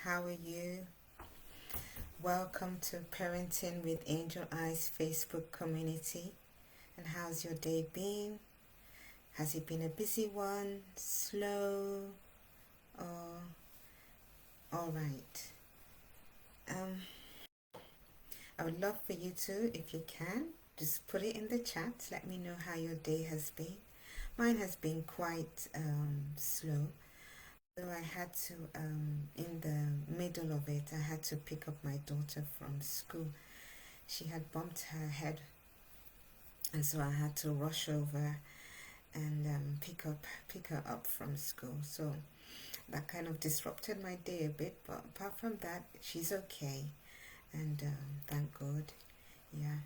How are you? Welcome to Parenting with Angel Eyes Facebook community. And how's your day been? Has it been a busy one, slow, or all right? I would love for you to, if you can, just put it in the chat. Let me know how your day has been. Mine has been quite slow. So I had to, in the middle of it, I had to pick up my daughter from school. She had bumped her head, and so I had to rush over and pick her up from school. So that kind of disrupted my day a bit, but apart from that, she's okay, and thank God. Yeah,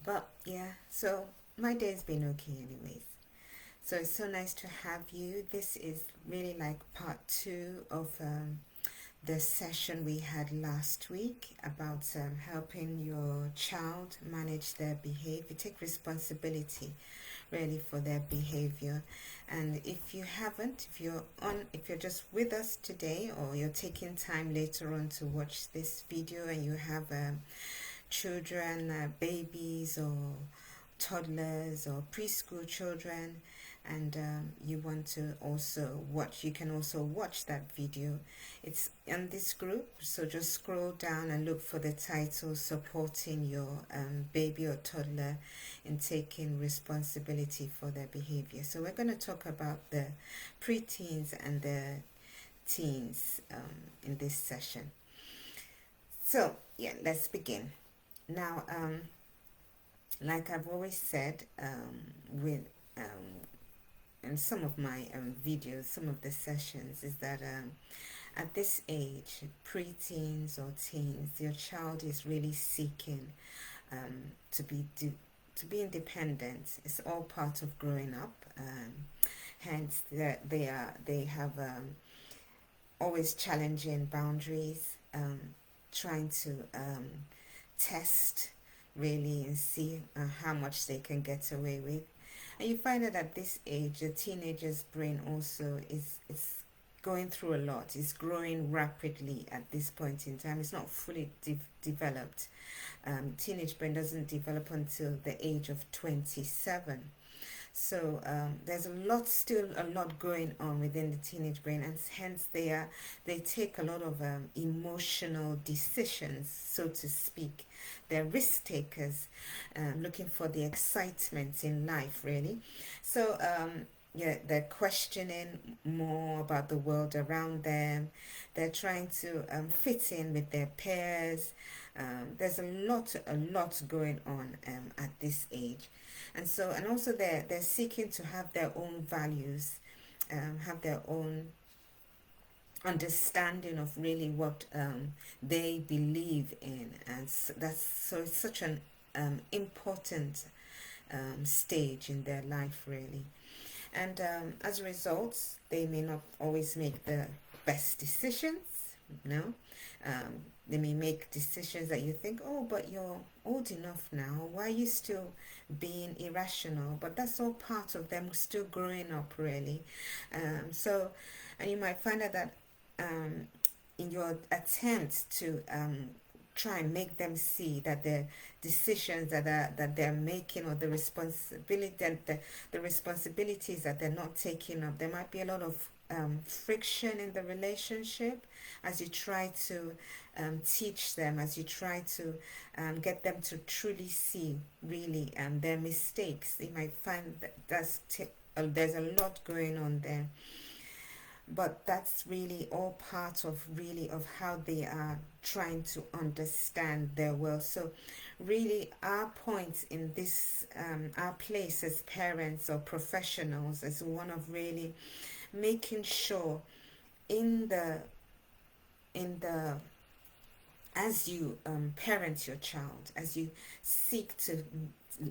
but yeah, so my day's been okay anyways. So it's so nice to have you. This is really like part two of the session we had last week about helping your child manage their behavior, take responsibility really for their behavior. And if you haven't, if you're just with us today, or you're taking time later on to watch this video, and you have children, babies or toddlers or preschool children, and you want to also watch, you can also watch that video. It's in this group, so just scroll down and look for the title, Supporting Your Baby or Toddler in Taking Responsibility for Their Behavior. So we're going to talk about the preteens and the teens in this session. So yeah, let's begin. Now, like I've always said, with in some of my videos, some of the sessions, is that at this age, preteens or teens, your child is really seeking to be independent. It's all part of growing up. Hence, they have always challenging boundaries, trying to test really and see how much they can get away with. And you find that at this age, the teenager's brain also is going through a lot. It's growing rapidly at this point in time. It's not fully developed. Teenage brain doesn't develop until the age of 27. So there's still a lot going on within the teenage brain, and hence they take a lot of emotional decisions, so to speak. They're risk takers, looking for the excitement in life, really. So yeah, they're questioning more about the world around them. They're trying to fit in with their peers. There's a lot going on at this age. And also they're seeking to have their own values, have their own understanding of really what they believe in, and it's such an important stage in their life, really. And as a result, they may not always make the best decisions. No, they may make decisions that you think, oh, but you're old enough now. Why are you still being irrational? But that's all part of them still growing up, really. And you might find out that in your attempt to try and make them see that the decisions that they're making, or the responsibilities that they're not taking up, there might be a lot of friction in the relationship as you try to teach them, as you try to get them to truly see really their mistakes. You might find that there's a lot going on there. But that's really all part of how they are trying to understand their world. So really our point in this, our place as parents or professionals, is one of really making sure in the as you parent your child, as you seek to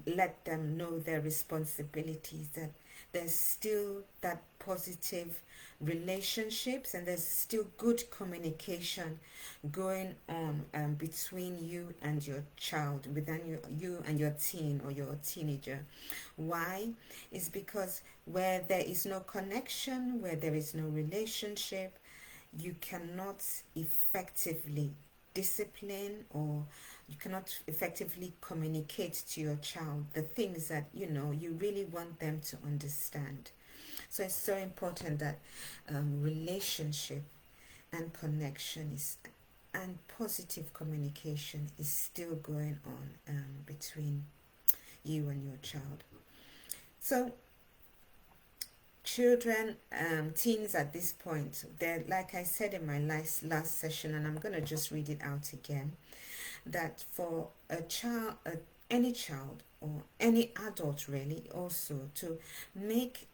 let them know their responsibilities, that there's still that positive relationships, and there's still good communication going on between you and your child, within you and your teen or your teenager. Why? Is because where there is no connection, where there is no relationship, you cannot effectively discipline, or you cannot effectively communicate to your child the things that you really want them to understand. So it's so important that relationship and connection is, and positive communication is still going on between you and your child. So children, teens at this point, they're, like I said in my last session, and I'm going to just read it out again, that for a child, any child or any adult really, also to make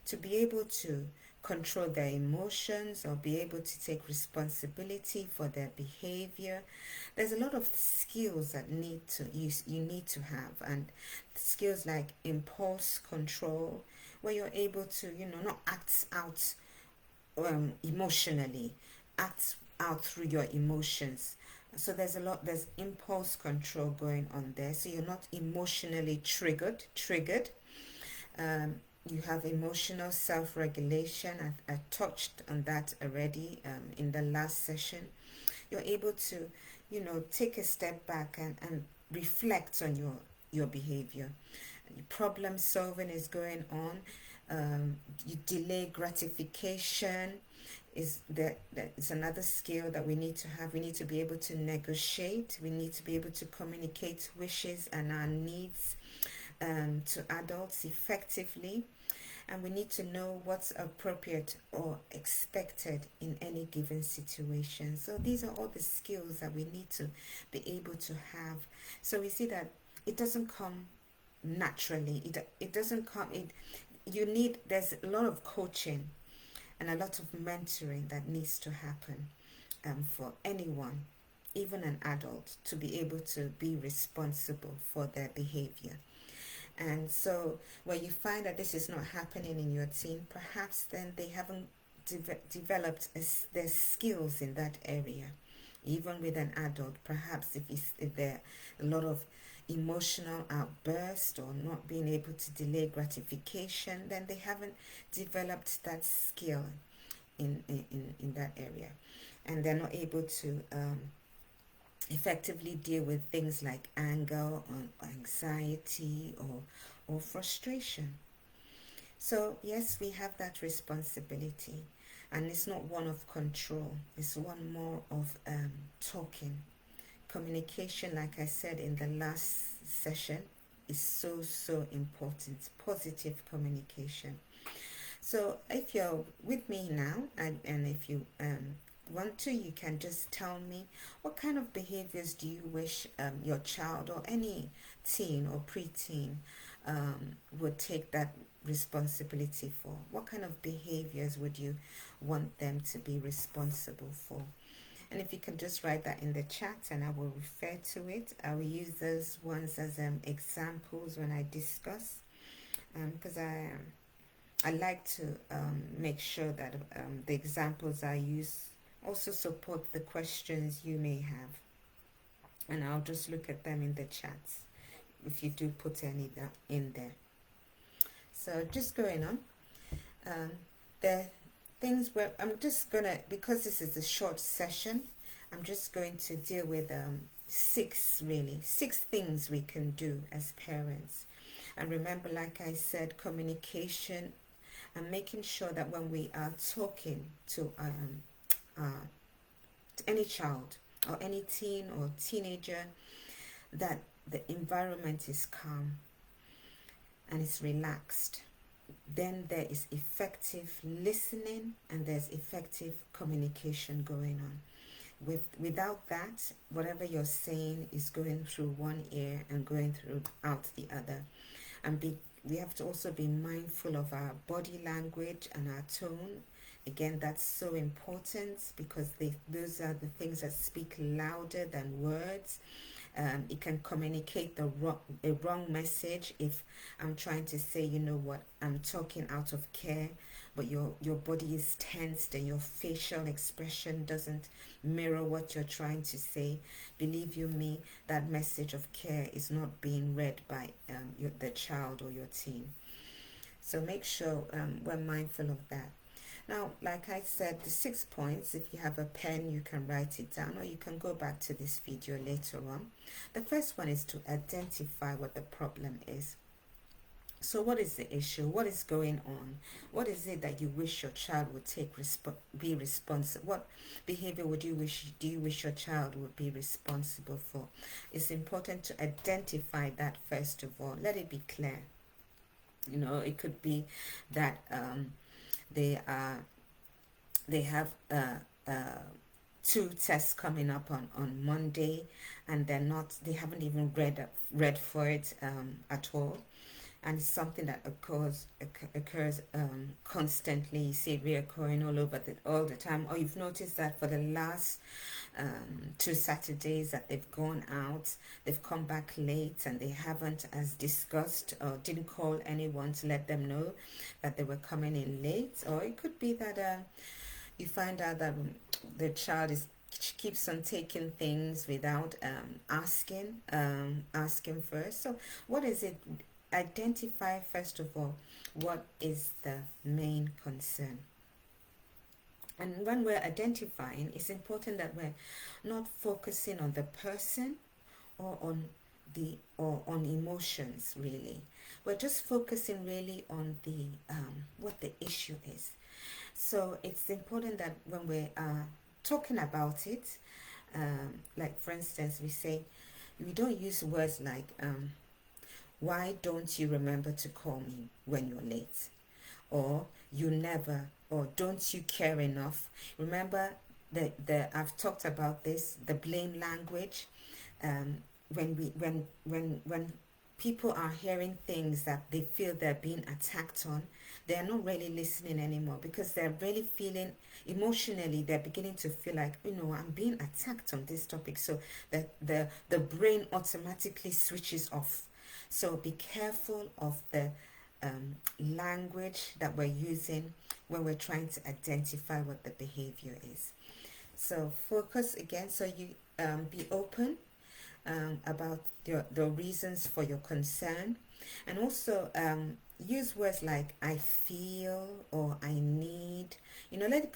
to be able to control their emotions or be able to take responsibility for their behavior, there's a lot of skills that you need to have, and skills like impulse control, where you're able to not act out emotionally, act out through your emotions. So there's impulse control going on there, so you're not emotionally triggered. You have emotional self-regulation. I touched on that already in the last session. You're able to take a step back and reflect on your behavior. Problem solving is going on. You delay gratification is it's another skill that we need to have. We need to be able to negotiate. We need to be able to communicate wishes and our needs to adults effectively, and we need to know what's appropriate or expected in any given situation. So these are all the skills that we need to be able to have. So we see that it doesn't come naturally. It doesn't come. There's a lot of coaching and a lot of mentoring that needs to happen for anyone, even an adult, to be able to be responsible for their behavior. And so when you find that this is not happening in your teen, perhaps then they haven't developed their skills in that area. Even with an adult, perhaps if there are a lot of emotional outburst or not being able to delay gratification, then they haven't developed that skill in that area, and they're not able to effectively deal with things like anger or anxiety or frustration. So yes, we have that responsibility, and it's not one of control, it's one more of talking. Communication, like I said in the last session, is so important. Positive communication. So if you're with me now, and if you want to, you can just tell me what kind of behaviors do you wish your child or any teen or preteen would take that responsibility for. What kind of behaviors would you want them to be responsible for? And if you can just write that in the chat, and I will refer to it. I will use those ones as examples when I discuss, because I like to make sure that the examples I use also support the questions you may have. And I'll just look at them in the chats if you do put any in there. So just going on, the things where I'm just gonna, because this is a short session, I'm just going to deal with six things we can do as parents. And remember, like I said, communication and making sure that when we are talking to any child or any teen or teenager, that the environment is calm and it's relaxed. Then there is effective listening and there's effective communication going on. Without that, whatever you're saying is going through one ear and going through out the other. And we have to also be mindful of our body language and our tone. Again, that's so important, because those are the things that speak louder than words. It can communicate a wrong message if I'm trying to say, you know what, I'm talking out of care, but your body is tensed and your facial expression doesn't mirror what you're trying to say. Believe you me, that message of care is not being read by the child or your teen. So make sure we're mindful of that. Now, like I said, the 6 points, if you have a pen, you can write it down, or you can go back to this video later on. The first one is to identify what the problem is. So what is the issue? What is going on? What is it that you wish your child would be responsible? What behavior do you wish your child would be responsible for? It's important to identify that first of all. Let it be clear. It could be that they have two tests coming up on Monday, and they haven't even read for it at all, and it's something that occurs constantly. You see it reoccurring all the time, or you've noticed that for the last 2 Saturdays that they've gone out, they've come back late, and they haven't, as discussed, or didn't call anyone to let them know that they were coming in late. Or it could be that you find out that the child keeps on taking things without asking first. So what is it? Identify first of all what is the main concern. And when we're identifying, it's important that we're not focusing on the person or on emotions, really. We're just focusing really on the what the issue is. So it's important that when we're talking about it, like for instance, we don't use words like why don't you remember to call me when you're late? Or you never, or don't you care enough? Remember I've talked about this, the blame language. When people are hearing things that they feel they're being attacked on, they're not really listening anymore, because they're really feeling emotionally, they're beginning to feel like, I'm being attacked on this topic. So that the brain automatically switches off. So be careful of the language that we're using when we're trying to identify what the behavior is. So focus again, so you be open about the reasons for your concern, and also use words like I feel or I need. Let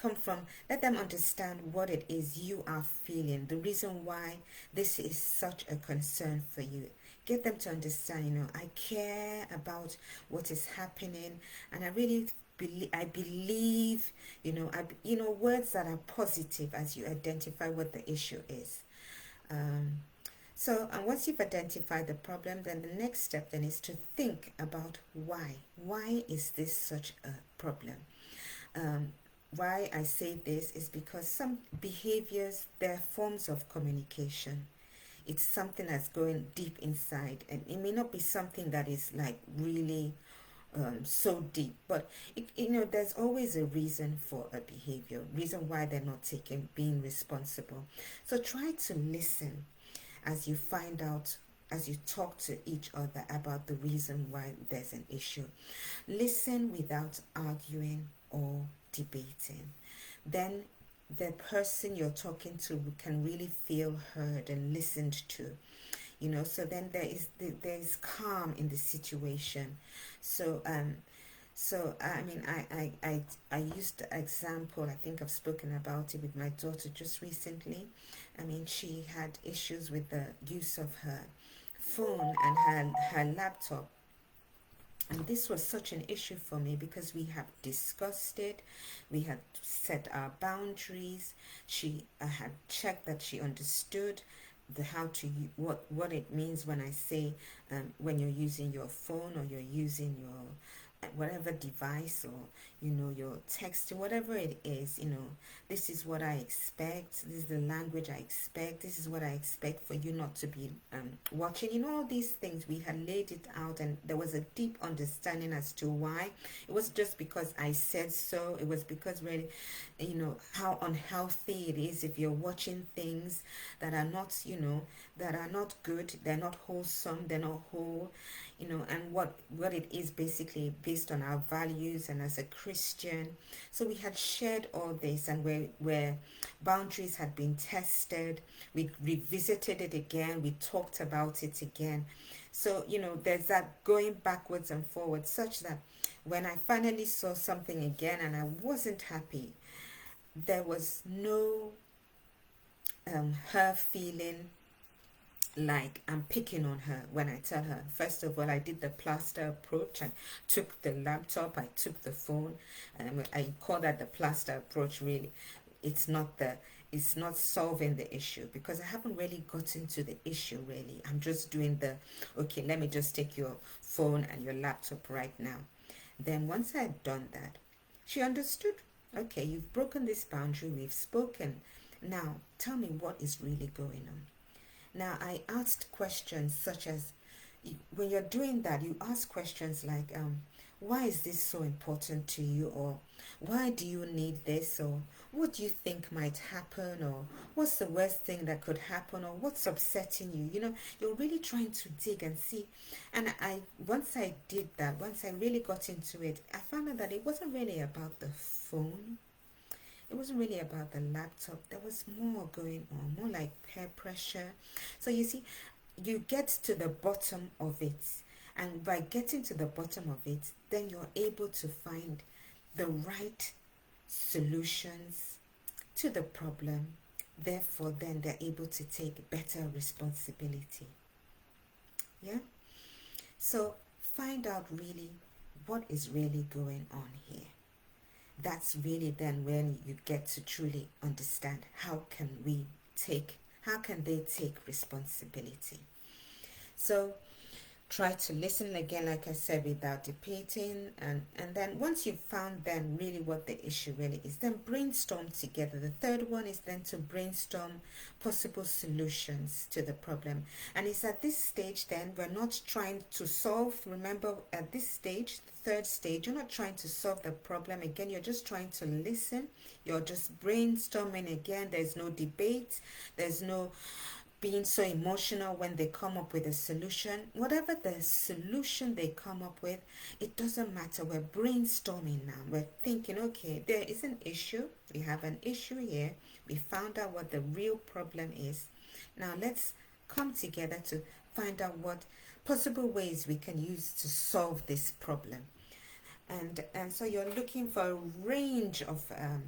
them understand what it is you are feeling, the reason why this is such a concern for you. Get them to understand, I care about what is happening, and I really believe, words that are positive as you identify what the issue is. And once you've identified the problem, then the next step then is to think about why. Why is this such a problem? Why I say this is because some behaviors, they're forms of communication. It's something that's going deep inside, and it may not be something that is like really so deep, but there's always a reason for a behavior, reason why they're not being responsible. So try to listen as you find out, as you talk to each other about the reason why there's an issue. Listen without arguing or debating. Then the person you're talking to can really feel heard and listened to. So then there is calm in the situation. So I mean, I used the example, I think I've spoken about it with my daughter just recently. I mean, she had issues with the use of her phone and her laptop. And this was such an issue for me because we have discussed it, we had set our boundaries. I had checked that she understood what it means when I say when you're using your phone or you're using your whatever device, or your text, whatever it is. This is what I expect, this is the language I expect, this is what I expect for you not to be watching. All these things, we had laid it out, and there was a deep understanding as to why. It was just because I said so. It was because really, how unhealthy it is if you're watching things that are not, that are not good, they're not wholesome, they're not whole, and what it is basically based on our values and as a Christian. So we had shared all this, and where boundaries had been tested, we revisited it again, we talked about it again. So, there's that going backwards and forwards, such that when I finally saw something again and I wasn't happy, there was no her feeling like I'm picking on her when I tell her. First of all, I did the plaster approach. I took the laptop, I took the phone, and I call that the plaster approach. Really, it's not solving the issue, because I haven't really gotten to the issue really. I'm just doing okay, let me just take your phone and your laptop right now. Then once I had done that, she understood. Okay, you've broken this boundary, we've spoken. Now tell me what is really going on. Now, I asked questions such as, when you're doing that, you ask questions like, why is this so important to you? Or why do you need this? Or what do you think might happen? Or what's the worst thing that could happen? Or what's upsetting you? You're really trying to dig and see. And once I did that, once I really got into it, I found out that it wasn't really about the phone. It wasn't really about the laptop. There was more going on, more like peer pressure. So you see, you get to the bottom of it. And by getting to the bottom of it, then you're able to find the right solutions to the problem. Therefore, then they're able to take better responsibility. Yeah? So find out really what is really going on here. That's really then when you get to truly understand how can they take responsibility. So try to listen again, like I said, without debating, and then once you've found then really what the issue really is, then brainstorm together. The third one is then to brainstorm possible solutions to the problem. And it's at this stage then we're not trying to solve. Remember, at this stage, the third stage, you're not trying to solve the problem again. You're just trying to listen. You're just brainstorming again. There's no debate. There's no being so emotional when they come up with a solution. Whatever the solution they come up with, it doesn't matter. We're brainstorming now. We're thinking, okay, there is an issue. We have an issue here. We found out what the real problem is. Now let's come together to find out what possible ways we can use to solve this problem. And so you're looking for a range of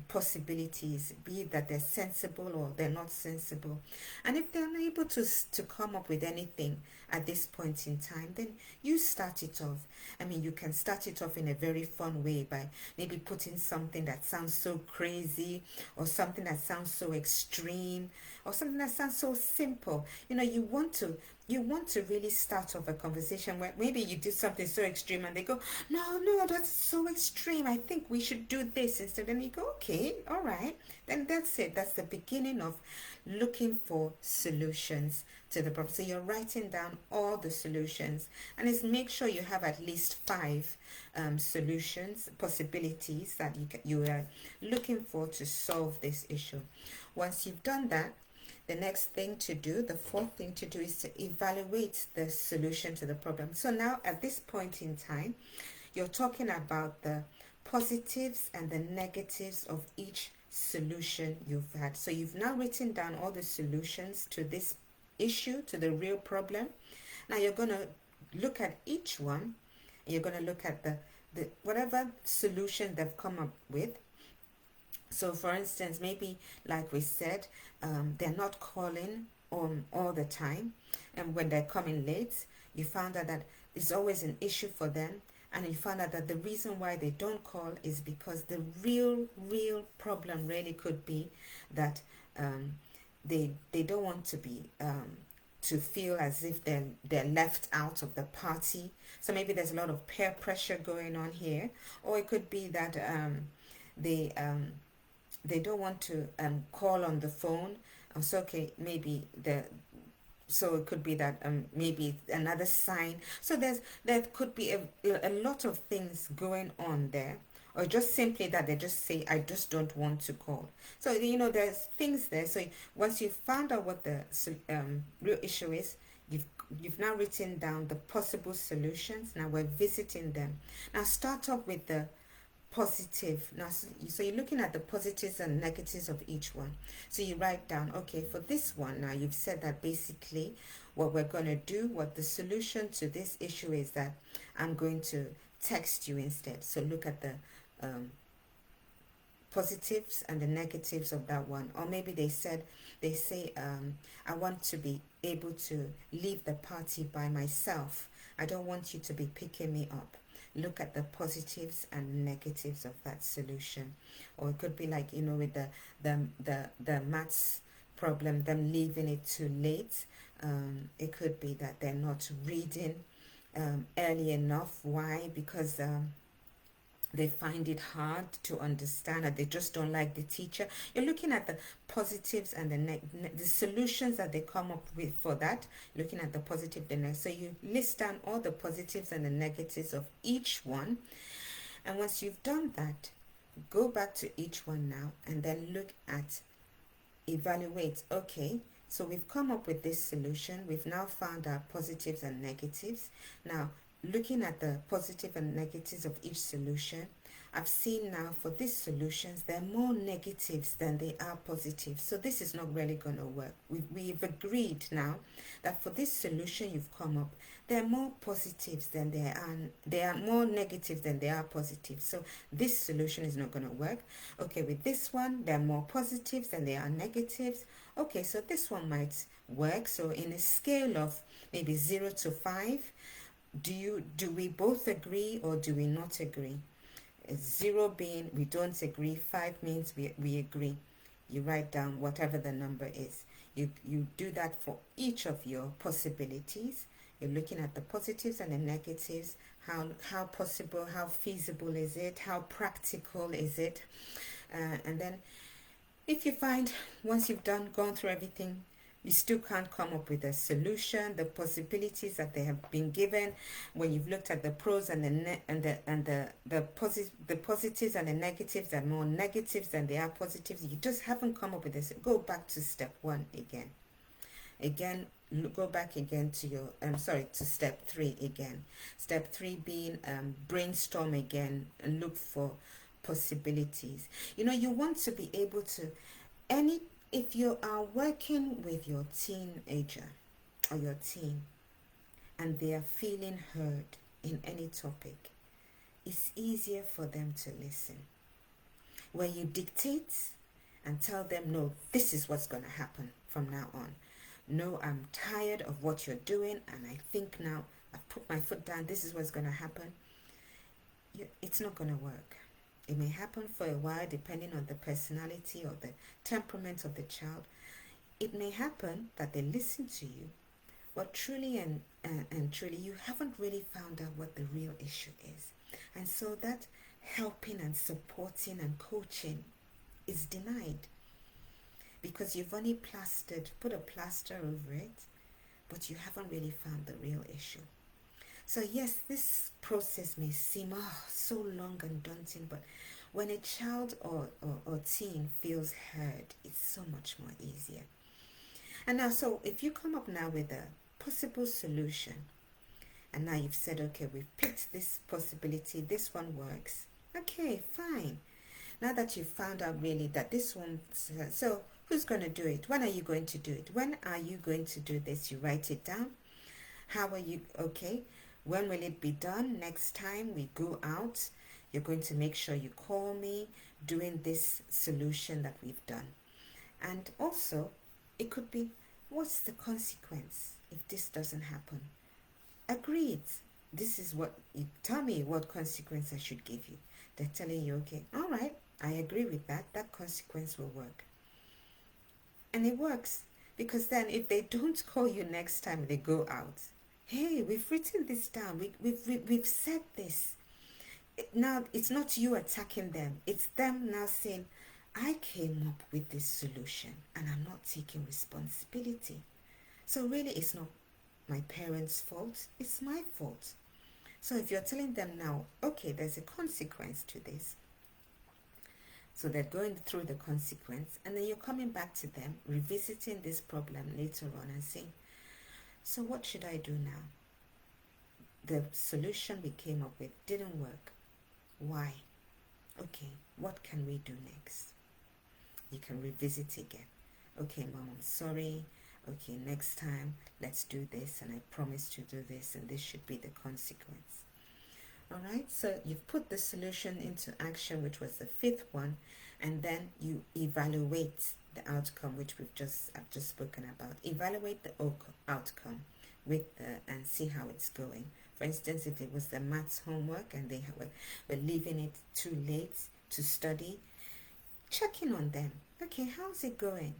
possibilities, be it that they're sensible or they're not sensible. And if they're unable to come up with anything at this point in time, then you start it off. I mean, you can start it off in a very fun way by maybe putting something that sounds so crazy, or something that sounds so extreme, or something that sounds so simple. You want to really start off a conversation where maybe you do something so extreme and they go, no, that's so extreme. I think we should do this instead. And you go, okay, all right. Then that's it. That's the beginning of looking for solutions to the problem. So you're writing down all the solutions, and it's make sure you have at least 5 solutions, possibilities that you are looking for to solve this issue. Once you've done that, the next thing to do, the fourth thing to do, is to evaluate the solution to the problem. So now at this point in time, you're talking about the positives and the negatives of each solution you've had. So you've now written down all the solutions to this issue, to the real problem. Now you're going to look at each one, and you're going to look at the whatever solution they've come up with. So for instance, maybe like we said, they're not calling all the time, and when they're coming late, you found out that it's always an issue for them, and you found out that the reason why they don't call is because the real problem really could be that they don't want to be to feel as if they're left out of the party. So maybe there's a lot of peer pressure going on here, or it could be that they don't want to call on the phone. So okay, maybe so it could be that maybe another sign. So there could be a lot of things going on there, or just simply that they just say, I just don't want to call. So there's things there. So once you've found out what the real issue is, you've you've now written down the possible solutions. Now we're visiting them. Now start off with the positive. Now, so you're looking at the positives and negatives of each one. So you write down, okay, for this one, now you've said that basically what we're going to do, what the solution to this issue is, that I'm going to text you instead. So look at the positives and the negatives of that one. Or maybe they say I want to be able to leave the party by myself. I don't want you to be picking me up. Look at the positives and negatives of that solution. Or it could be like, you know, with the maths problem, them leaving it too late. It could be that they're not reading early enough. Why? Because they find it hard to understand, or they just don't like the teacher. You're looking at the positives and the solutions that they come up with for that. Looking at the positive, the negative. So you list down all the positives and the negatives of each one. And once you've done that, go back to each one now and then look at, evaluate. Okay, so we've come up with this solution. We've now found our positives and negatives. Now, looking at the positive and negatives of each solution, I've seen now for these solutions, there are more negatives than they are positives. So this is not really going to work. We've agreed now that for this solution you've come up, there are more positives than there are more negatives than there are positives. So this solution is not going to work. Okay, with this one, there are more positives than there are negatives. Okay, so this one might work. So in a scale of maybe 0 to 5, do we both agree or do we not agree? 0 being we don't agree, 5 means we agree. You write down whatever the number is. You do that for each of your possibilities. You're looking at the positives and the negatives. How possible, how feasible is it? How practical is it? And then if you find, once you've gone through everything, you still can't come up with a solution, the possibilities that they have been given, when you've looked at the pros and the positives and the negatives, are more negatives than they are positives, you just haven't come up with this, go back to step 1 again. Go back again to your to step 3 again. Step 3 being brainstorm again and look for possibilities. You know, you want to be able to, if you are working with your teenager or your teen and they are feeling heard in any topic, it's easier for them to listen. When you dictate and tell them, no, this is what's going to happen from now on. No, I'm tired of what you're doing and I think now I've put my foot down, this is what's going to happen. It's not going to work. It may happen for a while depending on the personality or the temperament of the child. It may happen that they listen to you, but truly and truly you haven't really found out what the real issue is. And so that helping and supporting and coaching is denied because you've only put a plaster over it, but you haven't really found the real issue. So yes, this process may seem so long and daunting, but when a child or teen feels heard, it's so much more easier. And now, so if you come up now with a possible solution, and now you've said, okay, we've picked this possibility, this one works. Okay, fine. Now that you've found out really that this one, so who's going to do it? When are you going to do it? When are you going to do this? You write it down. How are you? Okay. When will it be done? Next time we go out, you're going to make sure you call me doing this solution that we've done. And also, it could be, what's the consequence if this doesn't happen? Agreed. This is what, you tell me what consequence I should give you. They're telling you, okay, all right, I agree with that. That consequence will work. And it works. Because then if they don't call you next time they go out, hey, we've written this down. We've said this. Now, it's not you attacking them. It's them now saying, I came up with this solution and I'm not taking responsibility. So really, it's not my parents' fault. It's my fault. So if you're telling them now, okay, there's a consequence to this. So they're going through the consequence and then you're coming back to them, revisiting this problem later on and saying, So what should I do now? The solution we came up with didn't work. Why? Okay, what can we do next? You can revisit again. Okay, Mom, I'm sorry. Okay, next time, let's do this, and I promise to do this, and this should be the consequence. All right, so you've put the solution into action, which was the fifth one, and then you evaluate the outcome, which I've just spoken about. Evaluate the outcome and see how it's going. For instance, if it was the maths homework and they were leaving it too late to study, check in on them. Okay, how's it going?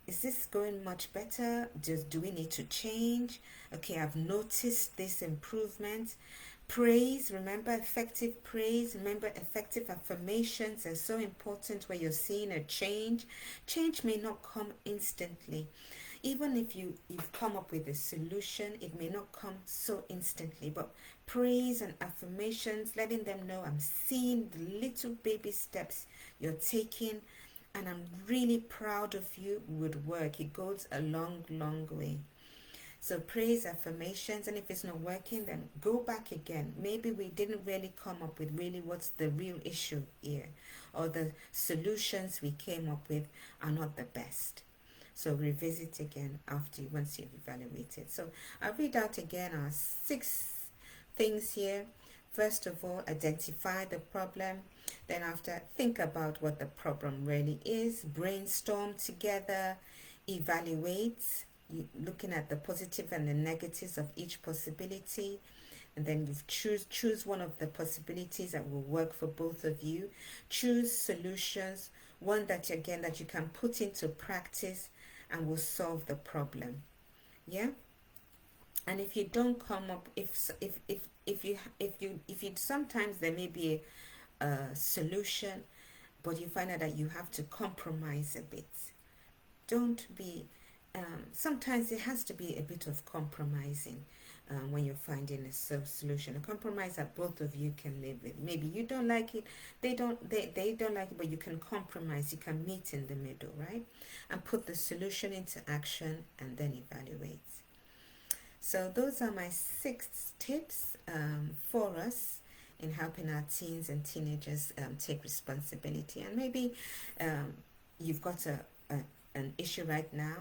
Is this going much better? Do we need to change? Okay, I've noticed this improvement. Praise, remember effective praise, remember effective affirmations are so important where you're seeing a change. Change may not come instantly. Even if you've come up with a solution, it may not come so instantly, but praise and affirmations, letting them know I'm seeing the little baby steps you're taking and I'm really proud of you would work. It goes a long, long way. So praise, affirmations, and if it's not working, then go back again. Maybe we didn't really come up with really what's the real issue here, or the solutions we came up with are not the best. So revisit again once you've evaluated. So I'll read out again our 6 things here. First of all, identify the problem. Then after, think about what the problem really is. Brainstorm together. Evaluate, looking at the positive and the negatives of each possibility. And then you choose one of the possibilities that will work for both of you. Choose solutions, one that you can put into practice and will solve the problem. Yeah. And if you don't come up, if you sometimes there may be a solution, but you find out that you have to compromise a bit. Don't be. Sometimes it has to be a bit of compromising when you're finding a solution. A compromise that both of you can live with. Maybe you don't like it, they don't like it, but you can compromise. You can meet in the middle, right? And put the solution into action and then evaluate. So those are my 6 tips for us in helping our teens and teenagers take responsibility. And maybe you've got an issue right now.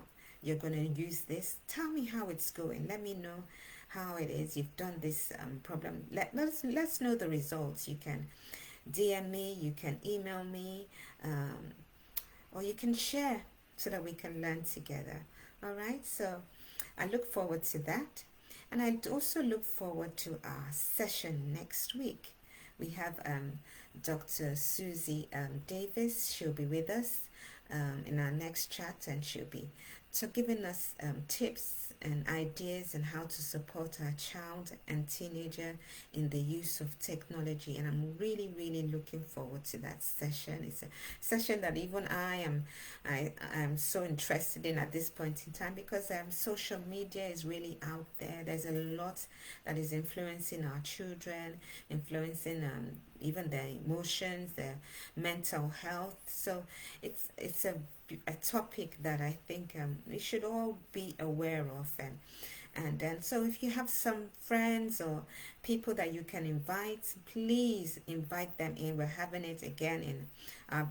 You're going to use this. Tell me how it's going. Let me know how it is. You've done this problem. Let's know the results. You can DM me. You can email me. Or you can share so that we can learn together. All right? So I look forward to that. And I also look forward to our session next week. We have Dr. Susie Davis. She'll be with us in our next chat, and she'll be giving us tips and ideas on how to support our child and teenager in the use of technology. And I'm really, really looking forward to that session. It's a session that even I am so interested in at this point in time, because social media is really out there. There's a lot that is influencing our children, influencing even their emotions, their mental health. So it's a topic that I think we should all be aware of, and so if you have some friends or people that you can invite, please invite them in. We're having it again in our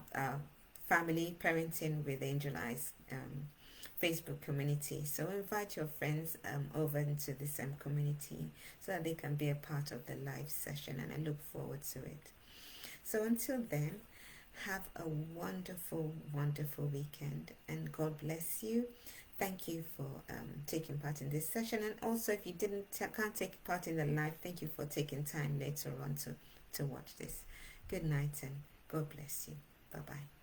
family parenting with Angel Eyes Facebook community. So invite your friends over into this community so that they can be a part of the live session, and I look forward to it. So until then, have a wonderful, wonderful weekend, and God bless you. Thank you for taking part in this session, and also if you can't take part in the live, thank you for taking time later on to watch this. Good night and God bless you. Bye-bye.